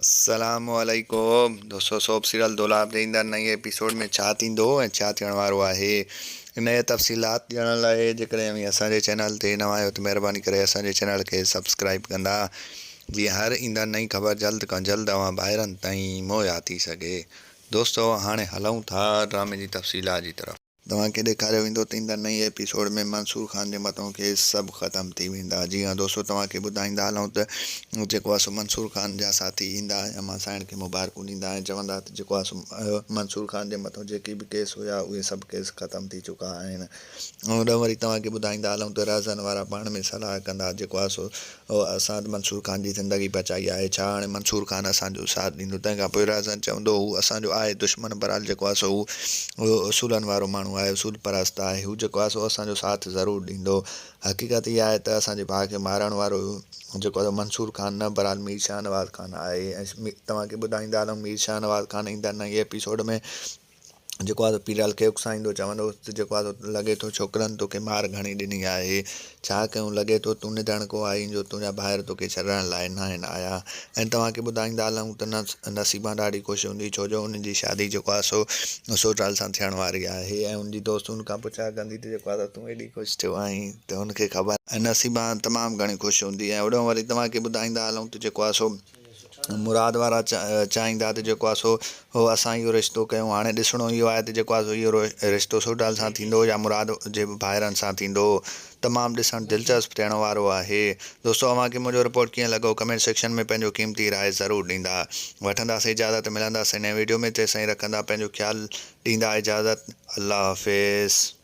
अस्सलामुअलैकुम दोस्तों, soap serial दौलाब जे ईंदड़ नई एपिसोड में छा थींदो ऐं छा थियण वारो आहे। इन जा तफ़सीलात ॼाणण लाइ जेकॾहिं अव्हीं असांजे चैनल ते नवां आहियो त महिरबानी करे असांजे चैनल खे सब्सक्राइब कंदा, जीअं हर ईंदड़ नई ख़बर जल्द खां जल्द अव्हां ॿाहिरनि ताईं मुहैया थी सघे। दोस्तों, हाणे हलूं था ड्रामे जी तफ़सीलात जी तरफ़। तव्हांखे ॾेखारियो वेंदो त ईंदड़ नई एपिसोड में मंसूर खान जे मथां केस सभु ख़तमु थी वेंदा। जी हाँ दोस्तों, तव्हांखे ॿुधाईंदा हलूं त जेको आहे सो मंसूर खान जा साथी ईंदा ऐं अमा साइण खे मुबारकूं ॾींदा ऐं चवंदा त जेको आहे सो मंसूर खान जे मथां जेके बि केस हुया उहे सभु केस ख़तमु थी चुका आहिनि। ऐं ओॾो वरी तव्हांखे ॿुधाईंदा हलूं त राज़न वारा पाण में सलाह कंदा, जेको आहे सो असां मंसूर खान जी ज़िंदगी बचाई आहे, छा हाणे मंसूर खान असांजो साथ ॾींदो। तंहिंखां पोइ राज़न चवंदो हू असांजो आहे दुश्मन बराल, जेको आहे सो उहो उसूलनि वारो माण्हू आहे, उसूल परस्त आहे, हू जेको आहे सो असांजो साथ ज़रूरु ॾींदो। हक़ीक़त इहा आहे त असांजे भाउ खे मारण वारो जेको आहे मंसूर खान न बराल मीर शाह नवाज़ खान आहे। ऐं तव्हांखे ॿुधाईंदा हलूं मीर शाह नवाज़ खान ईंदड़ नई एपिसोड में जेको आहे पीरल खे उकसाईंदो, चवंदो त जेको आहे लॻे थो छोकिरनि तोखे मार घणी ॾिनी आहे, छा कयूं, लॻे थो तूं निधण को आई जो तुंहिंजा ॿाहिरि तोखे छॾण लाइ न आहिनि आया। ऐं तव्हांखे ॿुधाईंदा हलूं त नसीबा ॾाढी ख़ुशि हूंदी, छो जो उन्हनि जी शादी जेको आहे सो सोराल सां थियण वारी आहे। ऐं उनजी दोस्त उन खां पुछा कंदी त जेको आहे तूं एॾी ख़ुशि थियो आहीं, त हुनखे ख़बर ऐं नसीबा तमामु घणी ख़ुशि हूंदी। ऐं ओॾो वरी तव्हांखे ॿुधाईंदा हलूं त जेको आहे सो मुराद वारा चाहींदा त जेको आहे सो हो असां इहो रिश्तो कयूं। हाणे ॾिसणो इहो आहे त जेको आहे सो इहो रिश्तो सोराल सां थींदो या मुराद जे भाइरनि सां थींदो। तमामु ॾिसणु दिलचस्प थियण वारो आहे। दोस्तों, अव्हांखे मुंहिंजो रिपोर्ट कीअं लॻो कमेंट सेक्शन में पंहिंजो क़ीमती राय ज़रूरु ॾींदा। वठंदासीं इजाज़त, मिलंदासीं नए वीडियो में। तेसिताईं रखंदा पंहिंजो ख़्यालु, ॾींदा इजाज़त। अल्लाह हाफ़िज़।